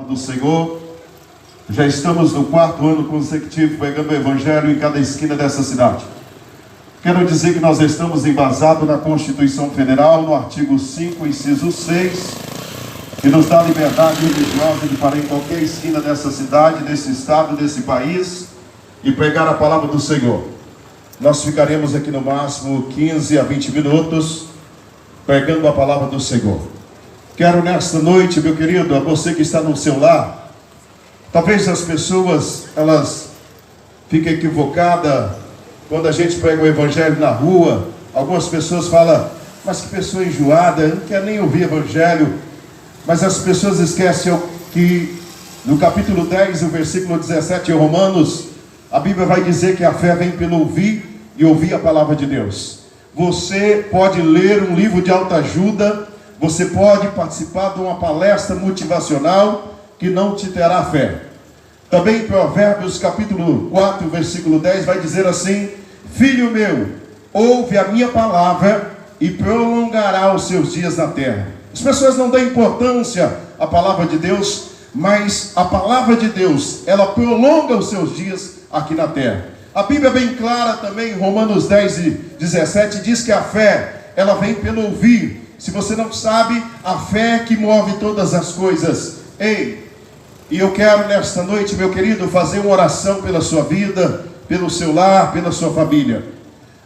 do Senhor. Já estamos no 4º ano consecutivo pregando o Evangelho em cada esquina dessa cidade. Quero dizer que nós estamos embasados na Constituição Federal, no artigo 5, inciso 6, que nos dá liberdade religiosa de parar em qualquer esquina dessa cidade, desse estado, desse país e pregar a palavra do Senhor. Nós ficaremos aqui no máximo 15 a 20 minutos pregando a palavra do Senhor. Quero nesta noite, meu querido, a você que está no seu lar, talvez as pessoas, elas fiquem equivocadas quando a gente prega o Evangelho na rua. Algumas pessoas falam, mas que pessoa enjoada, não quer nem ouvir Evangelho. Mas as pessoas esquecem que no capítulo 10, o versículo 17 de Romanos, a Bíblia vai dizer que a fé vem pelo ouvir e ouvir a palavra de Deus. Você pode ler um livro de autoajuda, você pode participar de uma palestra motivacional que não te terá fé. Também Provérbios capítulo 4, versículo 10 vai dizer assim: filho meu, ouve a minha palavra e prolongará os seus dias na terra. As pessoas não dão importância à palavra de Deus, mas a palavra de Deus, ela prolonga os seus dias aqui na terra. A Bíblia é bem clara também, em Romanos 10 e 17, diz que a fé, ela vem pelo ouvir. Se você não sabe, a fé é que move todas as coisas. Ei, e eu quero nesta noite, meu querido, fazer uma oração pela sua vida, pelo seu lar, pela sua família.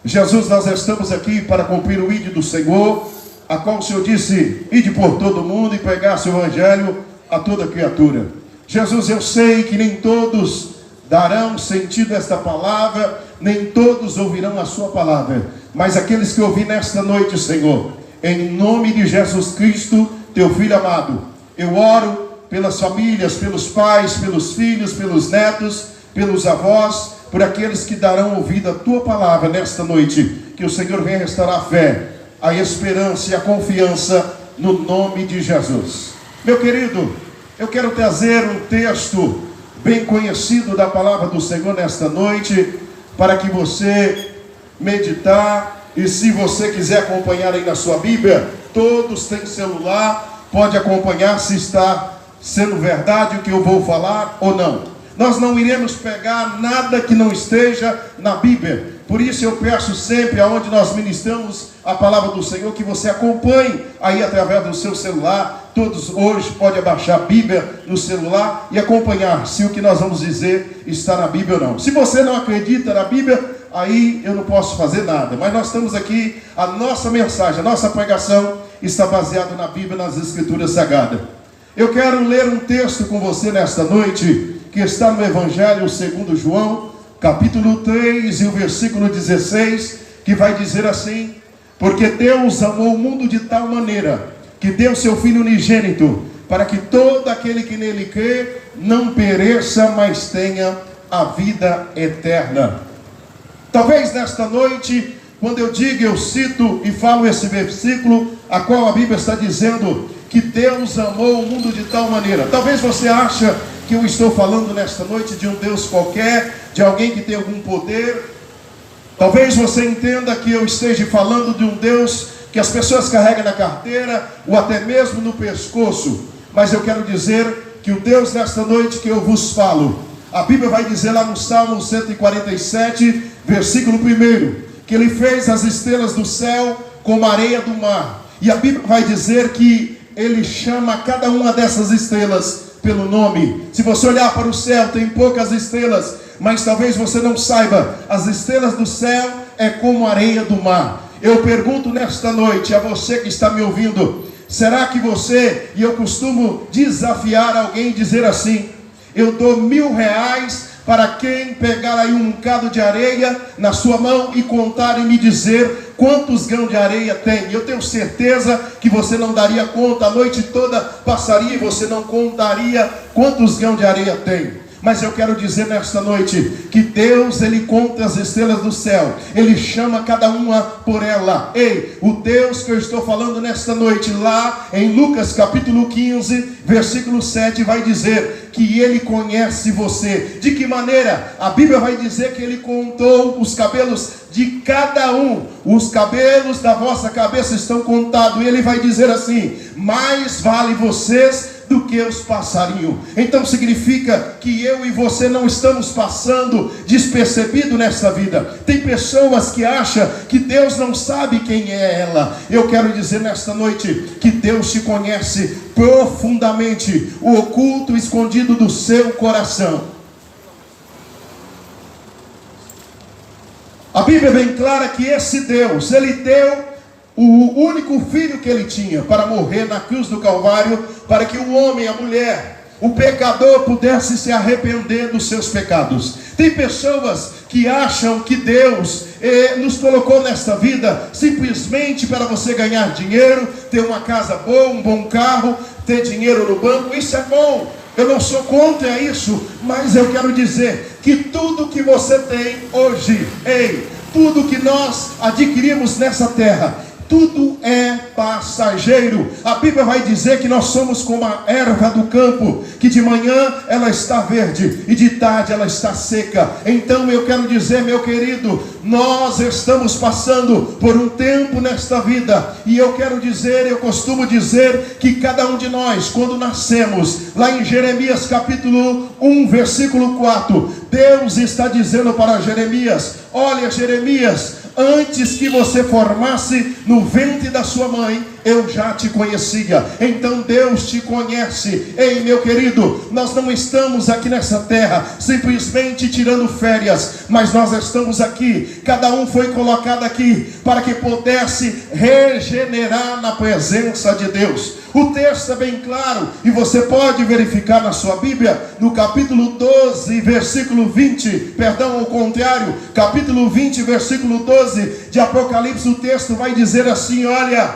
Jesus, nós estamos aqui para cumprir o ídolo do Senhor, a qual o Senhor disse, ide por todo o mundo e pregar seu Evangelho a toda criatura. Jesus, eu sei que nem todos darão sentido a esta palavra, nem todos ouvirão a sua palavra, mas aqueles que ouvirem nesta noite, Senhor, em nome de Jesus Cristo, teu Filho amado, eu oro pelas famílias, pelos pais, pelos filhos, pelos netos, pelos avós, por aqueles que darão ouvido à tua palavra nesta noite, que o Senhor venha restaurar a fé, a esperança e a confiança no nome de Jesus. Meu querido, eu quero trazer um texto bem conhecido da palavra do Senhor nesta noite, para que você meditar, e se você quiser acompanhar aí na sua Bíblia, todos têm celular, pode acompanhar se está sendo verdade o que eu vou falar ou não. Nós não iremos pegar nada que não esteja na Bíblia. Por isso eu peço sempre, aonde nós ministramos a palavra do Senhor, que você acompanhe aí através do seu celular. Todos hoje podem abaixar a Bíblia no celular e acompanhar se o que nós vamos dizer está na Bíblia ou não. Se você não acredita na Bíblia, aí eu não posso fazer nada. Mas nós estamos aqui, a nossa mensagem, a nossa pregação está baseada na Bíblia, nas Escrituras Sagradas. Eu quero ler um texto com você nesta noite, que está no Evangelho segundo João, capítulo 3 e o versículo 16, que vai dizer assim: porque Deus amou o mundo de tal maneira, que deu seu Filho unigênito, para que todo aquele que nele crê, não pereça, mas tenha a vida eterna. Talvez nesta noite, quando eu digo, eu cito e falo esse versículo, a qual a Bíblia está dizendo que Deus amou o mundo de tal maneira. Talvez você ache que eu estou falando nesta noite de um Deus qualquer, de alguém que tem algum poder. Talvez você entenda que eu esteja falando de um Deus que as pessoas carregam na carteira, ou até mesmo no pescoço. Mas eu quero dizer que o Deus nesta noite que eu vos falo, a Bíblia vai dizer lá no Salmo 147, versículo 1, que Ele fez as estrelas do céu como a areia do mar. E a Bíblia vai dizer que Ele chama cada uma dessas estrelas pelo nome. Se você olhar para o céu, tem poucas estrelas, mas talvez você não saiba, as estrelas do céu é como a areia do mar. Eu pergunto nesta noite a você que está me ouvindo, será que você, e eu costumo desafiar alguém e dizer assim, eu dou R$1.000 para quem pegar aí um bocado de areia na sua mão e contar e me dizer quantos grãos de areia tem. Eu tenho certeza que você não daria conta, a noite toda passaria e você não contaria quantos grãos de areia tem. Mas eu quero dizer nesta noite que Deus, Ele conta as estrelas do céu, Ele chama cada uma por ela. Ei, o Deus que eu estou falando nesta noite, lá em Lucas capítulo 15, versículo 7, vai dizer que Ele conhece você. De que maneira? A Bíblia vai dizer que Ele contou os cabelos de cada um. Os cabelos da vossa cabeça estão contados. E Ele vai dizer assim: mais vale vocês do que os passarinhos. Então significa que eu e você não estamos passando despercebido nessa vida. Tem pessoas que acham que Deus não sabe quem é ela. Eu quero dizer nesta noite que Deus te conhece profundamente, o oculto escondido do seu coração. A Bíblia é bem clara que esse Deus, Ele deu o único filho que Ele tinha para morrer na cruz do Calvário, para que o homem, a mulher, o pecador pudesse se arrepender dos seus pecados. Tem pessoas que acham que Deus nos colocou nesta vida simplesmente para você ganhar dinheiro, ter uma casa boa, um bom carro, ter dinheiro no banco. Isso é bom, eu não sou contra isso, mas eu quero dizer que tudo que você tem hoje, tudo que nós adquirimos nessa terra, tudo é passageiro. A Bíblia vai dizer que nós somos como a erva do campo, que de manhã ela está verde e de tarde ela está seca. Então eu quero dizer, meu querido, nós estamos passando por um tempo nesta vida, e eu quero dizer, eu costumo dizer que cada um de nós, quando nascemos, lá em Jeremias capítulo 1, versículo 4, Deus está dizendo para Jeremias: olha, Jeremias, antes que você formasse no ventre da sua mãe, eu já te conhecia. Então Deus te conhece. Ei, meu querido, nós não estamos aqui nessa terra simplesmente tirando férias, mas nós estamos aqui, cada um foi colocado aqui para que pudesse regenerar na presença de Deus. O texto é bem claro, e você pode verificar na sua Bíblia, no capítulo 12, versículo 20, perdão, ao contrário, capítulo 20, versículo 12 de Apocalipse. O texto vai dizer assim: olha,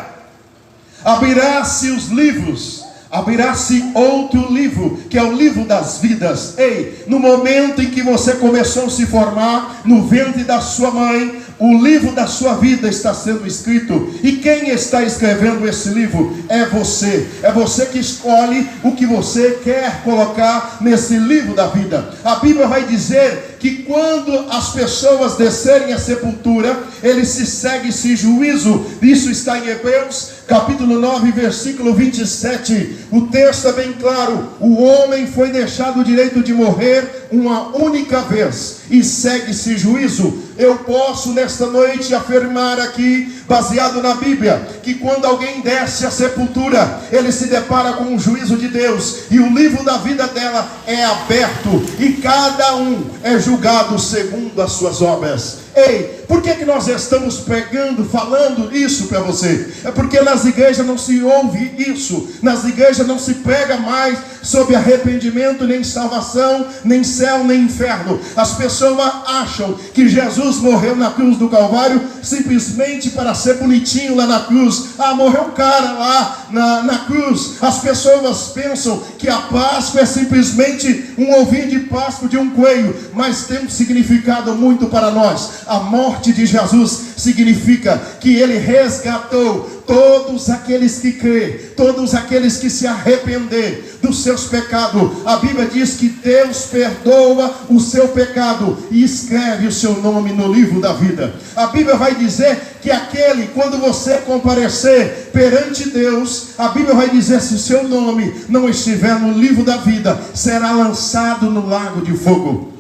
abrirá-se os livros, abrirá-se outro livro, que é o livro das vidas. Ei, no momento em que você começou a se formar no ventre da sua mãe, o livro da sua vida está sendo escrito. E quem está escrevendo esse livro? É você. É você que escolhe o que você quer colocar nesse livro da vida. A Bíblia vai dizer que quando as pessoas descerem à sepultura, eles se segue-se juízo. Isso está em Hebreus capítulo 9, versículo 27. O texto é bem claro: o homem foi deixado o direito de morrer uma única vez, e segue-se juízo. Eu posso nesta noite afirmar aqui, baseado na Bíblia, que quando alguém desce à sepultura, ele se depara com o juízo de Deus, e o livro da vida dela é aberto, e cada um é julgado segundo as suas obras. Ei, por que nós estamos pregando, falando isso para você? É porque nas igrejas não se ouve isso. Nas igrejas não se prega mais sobre arrependimento, nem salvação, nem céu, nem inferno. As pessoas acham que Jesus morreu na cruz do Calvário simplesmente para ser bonitinho lá na cruz. Ah, morreu um cara lá na cruz. As pessoas pensam que a Páscoa é simplesmente um ovinho de Páscoa de um coelho, mas tem um significado muito para nós. A morte de Jesus significa que Ele resgatou todos aqueles que crêem, todos aqueles que se arrepender dos seus pecados. A Bíblia diz que Deus perdoa o seu pecado e escreve o seu nome no livro da vida. A Bíblia vai dizer que aquele, quando você comparecer perante Deus, a Bíblia vai dizer: se o seu nome não estiver no livro da vida, será lançado no lago de fogo.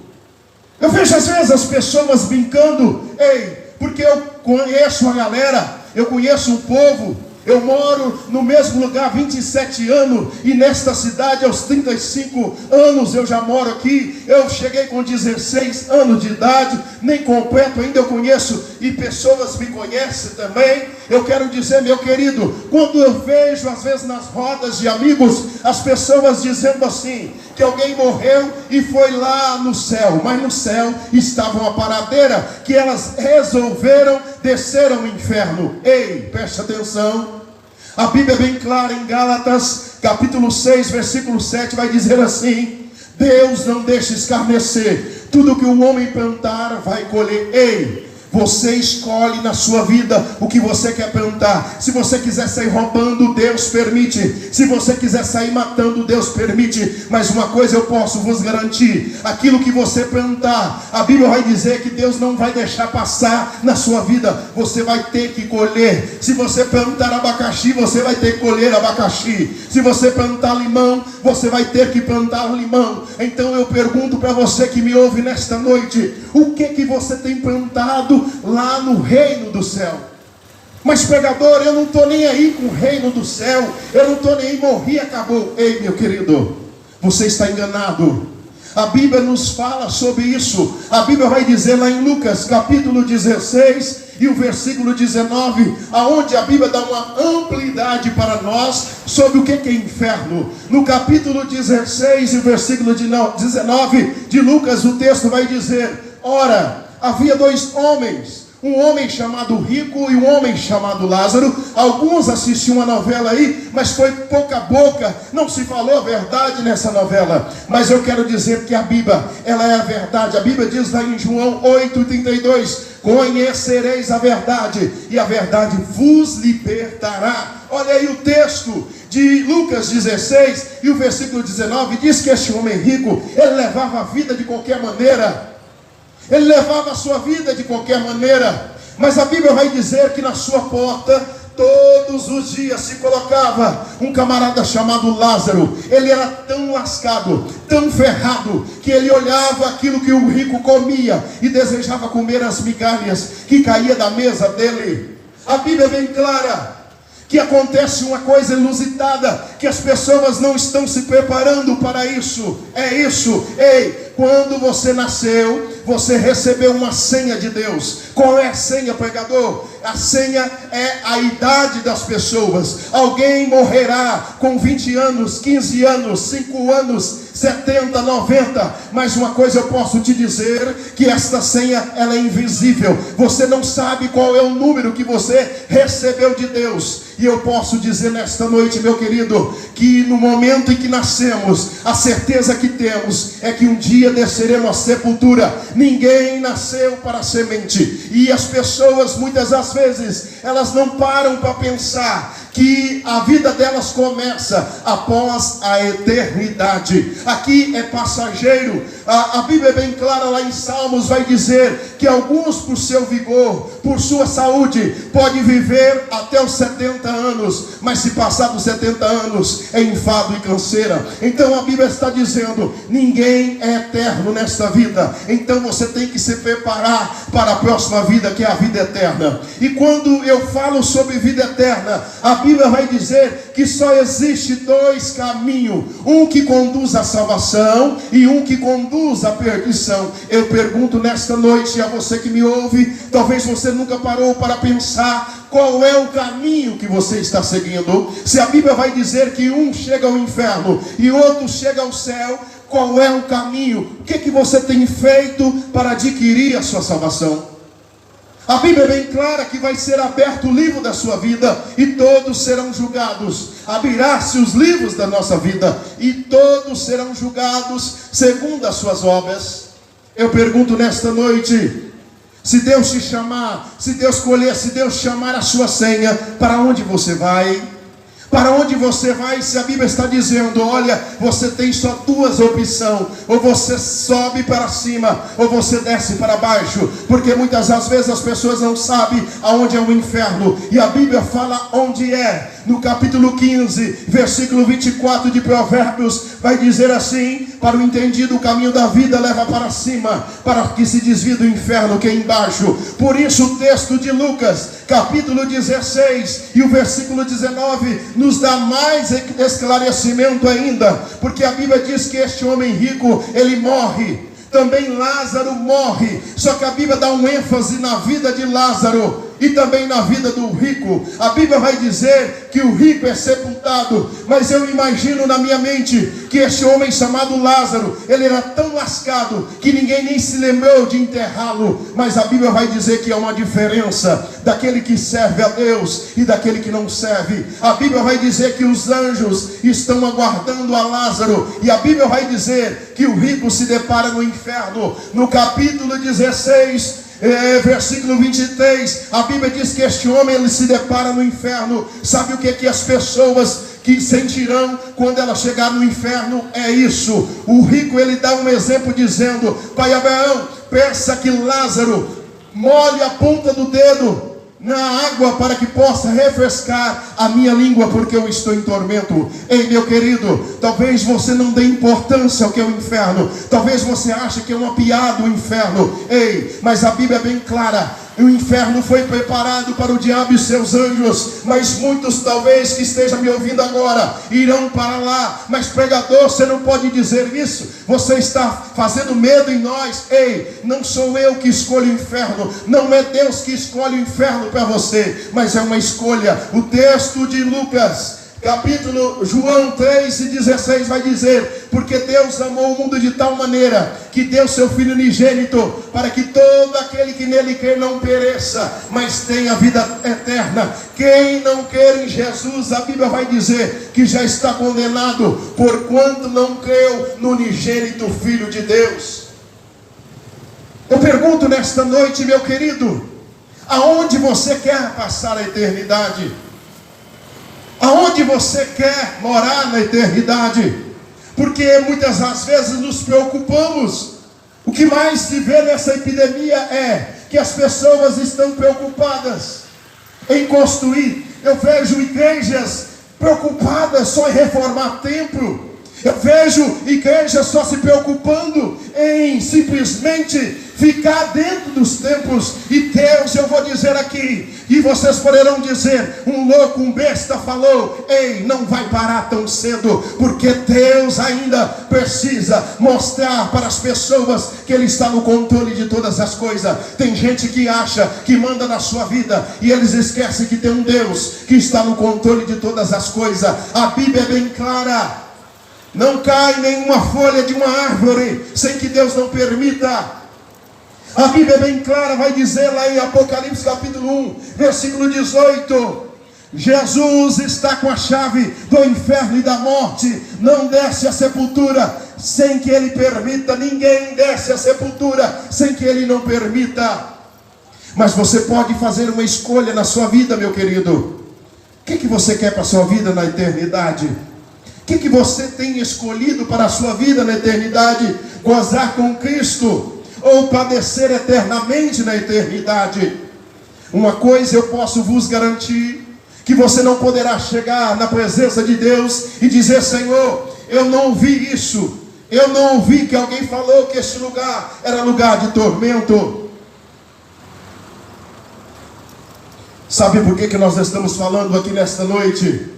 Eu vejo às vezes as pessoas brincando, porque eu conheço a galera, eu conheço um povo, eu moro no mesmo lugar há 27 anos, e nesta cidade aos 35 anos eu já moro aqui. Eu cheguei com 16 anos de idade, nem completo ainda eu conheço, e pessoas me conhecem também. Eu quero dizer, meu querido, quando eu vejo às vezes nas rodas de amigos, as pessoas dizendo assim, que alguém morreu e foi lá no céu, mas no céu estava uma paradeira, que elas resolveram descer ao inferno. Ei, preste atenção. A Bíblia é bem clara em Gálatas, capítulo 6, versículo 7, vai dizer assim: Deus não deixa escarnecer, tudo que o homem plantar vai colher. Ei, Você escolhe na sua vida o que você quer plantar. Se você quiser sair roubando, Deus permite. Se você quiser sair matando, Deus permite. Mas uma coisa eu posso vos garantir: aquilo que você plantar, a Bíblia vai dizer que Deus não vai deixar passar na sua vida. Você vai ter que colher. Se você plantar abacaxi, você vai ter que colher abacaxi. Se você plantar limão, você vai ter que plantar limão. Então eu pergunto para você que me ouve nesta noite: o que você tem plantado lá no reino do céu? Mas pregador, eu não estou nem aí com o reino do céu, eu não estou nem aí, morri, acabou. Ei, meu querido, você está enganado. A Bíblia nos fala sobre isso. A Bíblia vai dizer lá em Lucas capítulo 16 e o versículo 19, aonde a Bíblia dá uma amplidade para nós sobre o que é inferno. No capítulo 16 e o versículo 19 de Lucas, o texto vai dizer: ora, havia dois homens, um homem chamado Rico e um homem chamado Lázaro. Alguns assistiam a novela aí, mas foi pouca boca, não se falou a verdade nessa novela. Mas eu quero dizer que a Bíblia, ela é a verdade. A Bíblia diz lá em João 8,32: conhecereis a verdade, e a verdade vos libertará. Olha aí o texto de Lucas 16 e o versículo 19 diz que este homem rico, ele levava a vida de qualquer maneira. Ele levava a sua vida de qualquer maneira. Mas a Bíblia vai dizer que na sua porta, todos os dias se colocava um camarada chamado Lázaro. Ele era tão lascado, tão ferrado, que ele olhava aquilo que o rico comia e desejava comer as migalhas que caía da mesa dele. A Bíblia é bem clara que acontece uma coisa inusitada, que as pessoas não estão se preparando para isso. É isso. Ei, quando você nasceu, você recebeu uma senha de Deus. Qual é a senha, pregador? A senha é a idade das pessoas. Alguém morrerá com 20 anos, 15 anos, 5 anos, 70, 90. Mas uma coisa eu posso te dizer, que esta senha, ela é invisível. Você não sabe qual é o número que você recebeu de Deus. E eu posso dizer nesta noite, meu querido, que no momento em que nascemos, a certeza que temos é que um dia desceremos à sepultura. Ninguém nasceu para semente. E as pessoas, muitas das vezes, elas não param para pensar que a vida delas começa após a eternidade. Aqui é passageiro. A Bíblia é bem clara lá em Salmos, vai dizer que alguns, por seu vigor, por sua saúde, pode viver até os 70 anos, mas se passar dos 70 anos é enfado e canseira. Então a Bíblia está dizendo: ninguém é eterno nesta vida. Então você tem que se preparar para a próxima vida, que é a vida eterna. E quando eu falo sobre vida eterna, a Bíblia vai dizer que só existe dois caminhos: um que conduz à salvação e um que conduz à perdição. Eu pergunto nesta noite a você que me ouve, talvez você nunca parou para pensar qual é o caminho que você está seguindo. Se a Bíblia vai dizer que um chega ao inferno e outro chega ao céu, qual é o caminho? O que você tem feito para adquirir a sua salvação? A Bíblia é bem clara que vai ser aberto o livro da sua vida e todos serão julgados. Abrirá-se os livros da nossa vida e todos serão julgados segundo as suas obras. Eu pergunto nesta noite: se Deus te chamar, se Deus escolher, se Deus chamar a sua senha, para onde você vai? Para onde você vai? Se a Bíblia está dizendo: olha, você tem só duas opções: ou você sobe para cima, ou você desce para baixo. Porque muitas das vezes as pessoas não sabem aonde é o inferno, e a Bíblia fala onde é. No capítulo 15, versículo 24 de Provérbios, vai dizer assim: para o entendido o caminho da vida leva para cima, para que se desvie do inferno que é embaixo. Por isso o texto de Lucas, capítulo 16 e o versículo 19 nos dá mais esclarecimento ainda, porque a Bíblia diz que este homem rico, ele morre, também Lázaro morre, só que a Bíblia dá um ênfase na vida de Lázaro e também na vida do rico. A Bíblia vai dizer que o rico é sepultado, mas eu imagino na minha mente que este homem chamado Lázaro, ele era tão lascado que ninguém nem se lembrou de enterrá-lo. Mas a Bíblia vai dizer que há uma diferença daquele que serve a Deus e daquele que não serve. A Bíblia vai dizer que os anjos estão aguardando a Lázaro, e a Bíblia vai dizer que o rico se depara no inferno. No capítulo 16 Versículo 23, a Bíblia diz que este homem, ele se depara no inferno. Sabe o que as pessoas que sentirão quando ela chegar no inferno? É isso. O rico, ele dá um exemplo dizendo: pai Abraão, peça que Lázaro molhe a ponta do dedo na água para que possa refrescar a minha língua, porque eu estou em tormento. Ei, meu querido, talvez você não dê importância ao que é o inferno, talvez você ache que é uma piada o inferno. Ei, mas a Bíblia é bem clara: o inferno foi preparado para o diabo e seus anjos, mas muitos talvez que estejam me ouvindo agora irão para lá. Mas pregador, você não pode dizer isso, você está fazendo medo em nós. Ei, não sou eu que escolho o inferno, não é Deus que escolhe o inferno para você, mas é uma escolha. O texto de Lucas, capítulo João 3:16 vai dizer: porque Deus amou o mundo de tal maneira que deu seu Filho unigênito, para que todo aquele que nele crê não pereça, mas tenha vida eterna. Quem não crê em Jesus, a Bíblia vai dizer que já está condenado, porquanto não creu no unigênito Filho de Deus. Eu pergunto nesta noite, meu querido, aonde você quer passar a eternidade? Aonde você quer morar na eternidade? Porque muitas das vezes nos preocupamos. O que mais se vê nessa epidemia é que as pessoas estão preocupadas em construir. Eu vejo igrejas preocupadas só em reformar templo. Eu vejo igrejas só se preocupando em simplesmente ficar dentro dos templos. E Deus, eu vou dizer aqui, e vocês poderão dizer: um louco, um besta falou. Ei, não vai parar tão cedo, porque Deus ainda precisa mostrar para as pessoas que Ele está no controle de todas as coisas. Tem gente que acha que manda na sua vida, e eles esquecem que tem um Deus que está no controle de todas as coisas. A Bíblia é bem clara: não cai nenhuma folha de uma árvore sem que Deus não permita. A Bíblia é bem clara, vai dizer lá em Apocalipse capítulo 1, versículo 18: Jesus está com a chave do inferno e da morte. Não desce a sepultura sem que Ele permita. Ninguém desce a sepultura sem que Ele não permita. Mas você pode fazer uma escolha na sua vida, meu querido. O que você quer para a sua vida na eternidade? O que você tem escolhido para a sua vida na eternidade? Gozar com Cristo ou padecer eternamente na eternidade? Uma coisa eu posso vos garantir: que você não poderá chegar na presença de Deus e dizer: Senhor, eu não ouvi isso, eu não ouvi que alguém falou que este lugar era lugar de tormento. Sabe por que nós estamos falando aqui nesta noite?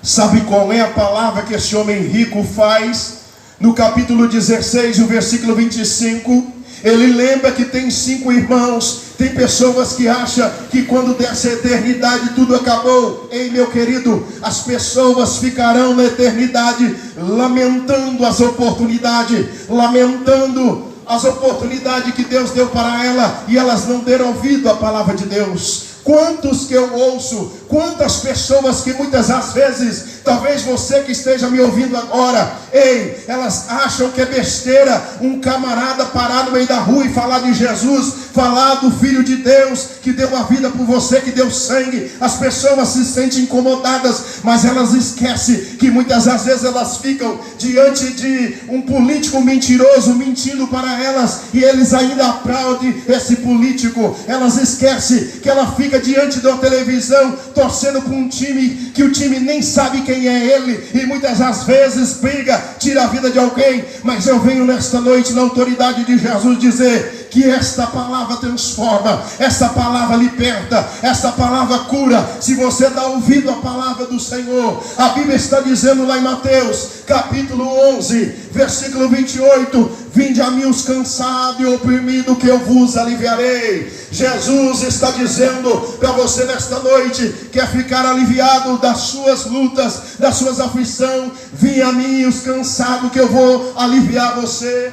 Sabe qual é a palavra que esse homem rico faz? No capítulo 16, o versículo 25, ele lembra que tem 5 irmãos. Tem pessoas que acham que quando dessa eternidade tudo acabou. Ei, meu querido, as pessoas ficarão na eternidade lamentando as oportunidades, lamentando as oportunidades que Deus deu para ela, e elas não deram ouvido à palavra de Deus. Quantos que eu ouço, quantas pessoas que muitas das vezes, talvez você que esteja me ouvindo agora, ei, elas acham que é besteira um camarada parar no meio da rua e falar de Jesus, falar do Filho de Deus, que deu a vida por você, que deu sangue. As pessoas se sentem incomodadas, mas elas esquecem que muitas das vezes elas ficam diante de um político mentiroso, mentindo para elas, e eles ainda aplaudem esse político. Elas esquecem que ela fica diante da televisão, torcendo para um time, que o time nem sabe quem é ele, e muitas das vezes briga, tira a vida de alguém. Mas eu venho nesta noite, na autoridade de Jesus, dizer que esta palavra transforma, essa palavra liberta, essa palavra cura. Se você dá ouvido à palavra do Senhor, a Bíblia está dizendo lá em Mateus capítulo 11, versículo 28: vinde a mim os cansados e oprimidos, que eu vos aliviarei. Jesus está dizendo para você nesta noite: quer ficar aliviado das suas lutas, das suas aflições? Vinde a mim os cansados, que eu vou aliviar você.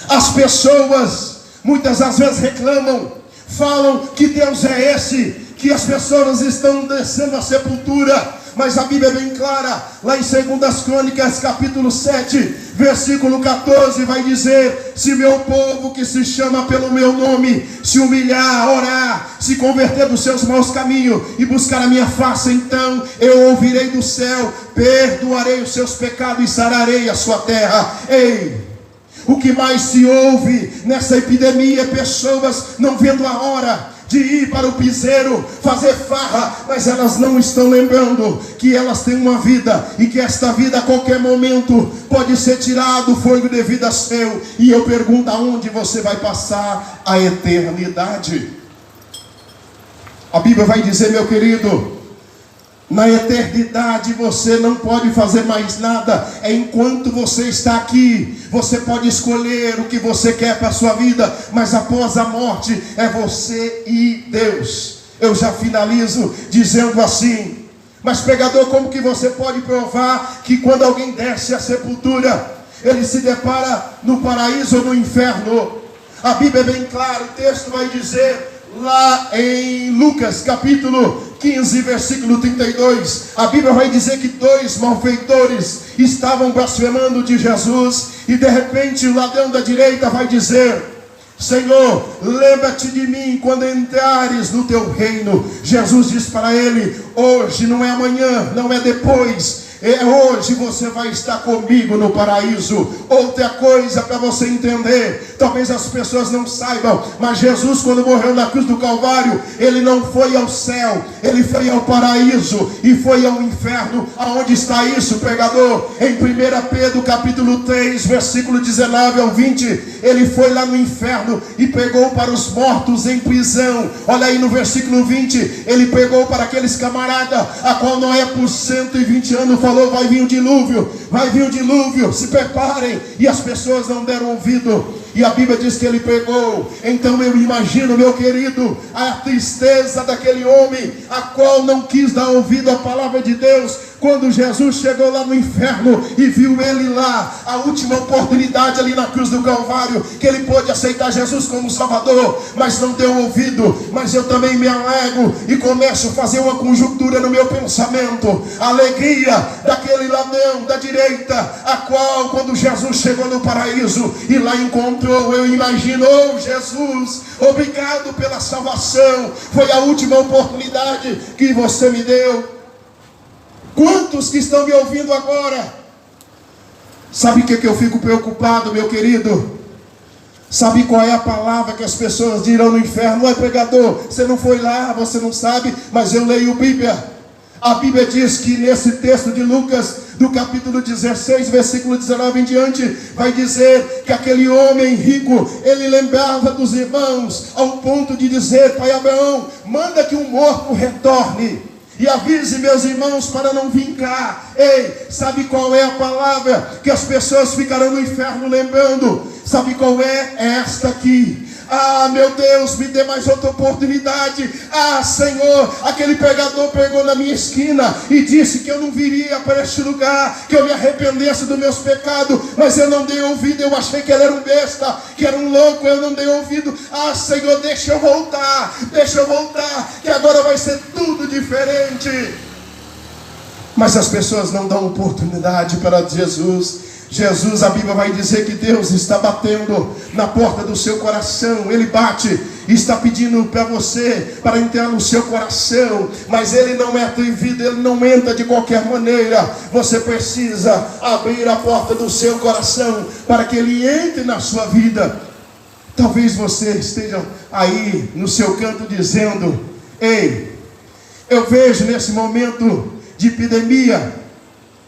As pessoas muitas das vezes reclamam, falam que Deus é esse, que as pessoas estão descendo a sepultura. mas a Bíblia é bem clara, lá em 2 Crônicas, capítulo 7, versículo 14, vai dizer: se meu povo que se chama pelo meu nome se humilhar, orar, se converter dos seus maus caminhos e buscar a minha face, então eu ouvirei do céu, perdoarei os seus pecados e sararei a sua terra. Ei, o que mais se ouve nessa epidemia é pessoas não vendo a hora de ir para o piseiro, fazer farra, mas elas não estão lembrando que elas têm uma vida, e que esta vida a qualquer momento pode ser tirado o fôlego de vida seu. E eu pergunto: aonde você vai passar a eternidade? A Bíblia vai dizer, meu querido, na eternidade você não pode fazer mais nada. É enquanto você está aqui. Você pode escolher o que você quer para a sua vida, mas após a morte é você e Deus. Eu já finalizo dizendo assim: mas pregador, como que você pode provar que quando alguém desce à sepultura, ele se depara no paraíso ou no inferno? A Bíblia é bem clara, o texto vai dizer lá em Lucas capítulo 15, versículo 32, a Bíblia vai dizer que 2 malfeitores estavam blasfemando de Jesus, e de repente o ladrão da direita vai dizer: Senhor, lembra-te de mim quando entrares no teu reino. Jesus diz para ele: hoje, não é amanhã, não é depois, é hoje você vai estar comigo no paraíso. Outra coisa para você entender, talvez as pessoas não saibam, mas Jesus, quando morreu na cruz do Calvário, ele não foi ao céu, ele foi ao paraíso e foi ao inferno. Aonde está isso, pregador? Em 1 Pedro capítulo 3, versículo 19 ao 20, ele foi lá no inferno e pegou para os mortos em prisão. Olha aí no versículo 20, ele pegou para aqueles camaradas a qual Noé por 120 anos falou: vai vir o dilúvio, vai vir o dilúvio, se preparem, e as pessoas não deram ouvido. E a Bíblia diz que ele pegou. Então eu imagino, meu querido, a tristeza daquele homem, a qual não quis dar ouvido à palavra de Deus, quando Jesus chegou lá no inferno e viu ele lá, a última oportunidade ali na cruz do Calvário, que ele pôde aceitar Jesus como Salvador, mas não deu ouvido. Mas eu também me alegro e começo a fazer uma conjuntura no meu pensamento, a alegria daquele ladrão da direita, a qual quando Jesus chegou no paraíso e lá encontrou, eu imagino: oh Jesus, obrigado pela salvação, foi a última oportunidade que você me deu. Quantos que estão me ouvindo agora? Sabe o que eu fico preocupado, meu querido? Sabe qual é a palavra que as pessoas dirão no inferno? Ué, pregador, você não foi lá, você não sabe, mas eu leio Bíblia. A Bíblia diz que nesse texto de Lucas, do capítulo 16, versículo 19 em diante, vai dizer que aquele homem rico, ele lembrava dos irmãos, ao ponto de dizer: pai Abraão, manda que um morto retorne e avise meus irmãos para não vir cá. Ei, sabe qual é a palavra que as pessoas ficarão no inferno lembrando? Sabe qual é? É esta aqui: ah, meu Deus, me dê mais outra oportunidade. Ah, Senhor, aquele pregador pregou na minha esquina e disse que eu não viria para este lugar, que eu me arrependesse dos meus pecados, mas eu não dei ouvido. Eu achei que ele era um besta, que era um louco, eu não dei ouvido. Ah, Senhor, deixa eu voltar, que agora vai ser tudo diferente. Mas as pessoas não dão oportunidade para Jesus. Jesus, a Bíblia vai dizer que Deus está batendo na porta do seu coração. Ele bate e está pedindo para você, para entrar no seu coração, mas ele não é atrevido, ele não entra de qualquer maneira. Você precisa abrir a porta do seu coração para que ele entre na sua vida. Talvez você esteja aí no seu canto dizendo: ei, eu vejo nesse momento de epidemia,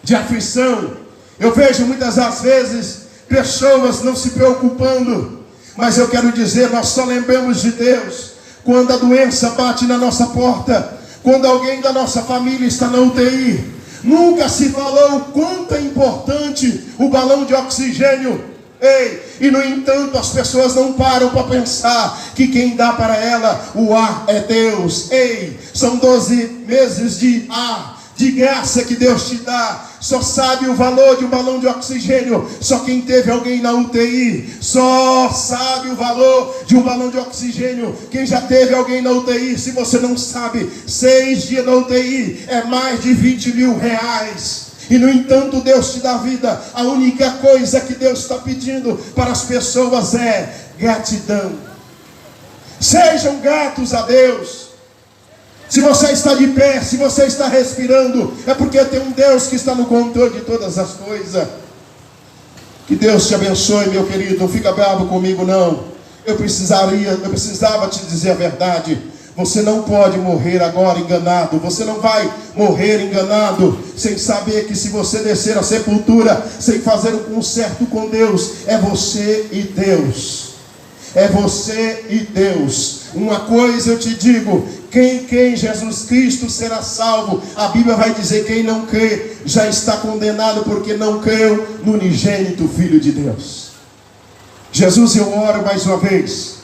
de aflição, eu vejo muitas das vezes pessoas não se preocupando, mas eu quero dizer, nós só lembramos de Deus quando a doença bate na nossa porta, quando alguém da nossa família está na UTI. Nunca se falou o quanto é importante o balão de oxigênio. Ei, e no entanto as pessoas não param para pensar que quem dá para ela o ar é Deus. Ei, são 12 meses de ar, de graça que Deus te dá. Só sabe o valor de um balão de oxigênio só quem teve alguém na UTI. Só sabe o valor de um balão de oxigênio quem já teve alguém na UTI. Se você não sabe, 6 dias na UTI é mais de 20 mil reais. E no entanto Deus te dá vida. A única coisa que Deus está pedindo para as pessoas é gratidão. Sejam gratos a Deus. Se você está de pé, se você está respirando, é porque tem um Deus que está no controle de todas as coisas. Que Deus te abençoe, meu querido. Não fica bravo comigo, não. Eu precisava te dizer a verdade. Você não pode morrer agora enganado. Você não vai morrer enganado sem saber que se você descer a sepultura sem fazer um concerto com Deus, é você e Deus. É você e Deus. Uma coisa eu te digo: quem crê em Jesus Cristo será salvo. A Bíblia vai dizer: quem não crê já está condenado, porque não creu no unigênito Filho de Deus. Jesus, eu oro mais uma vez.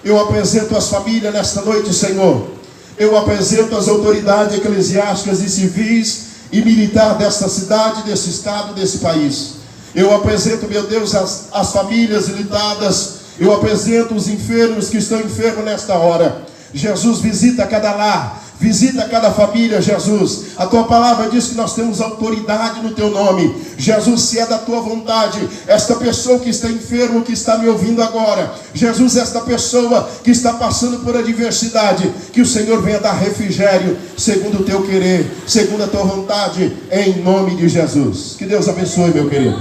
Eu apresento as famílias nesta noite, Senhor. Eu apresento as autoridades eclesiásticas e civis e militar desta cidade, desse estado, desse país. Eu apresento, meu Deus, as famílias ilitadas. Eu apresento os enfermos que estão enfermos nesta hora. Jesus, visita cada lar, visita cada família, Jesus. A tua palavra diz que nós temos autoridade no teu nome. Jesus, se é da tua vontade, esta pessoa que está enferma, que está me ouvindo agora, Jesus, esta pessoa que está passando por adversidade, que o Senhor venha dar refrigério, segundo o teu querer, segundo a tua vontade, em nome de Jesus. Que Deus abençoe, meu querido.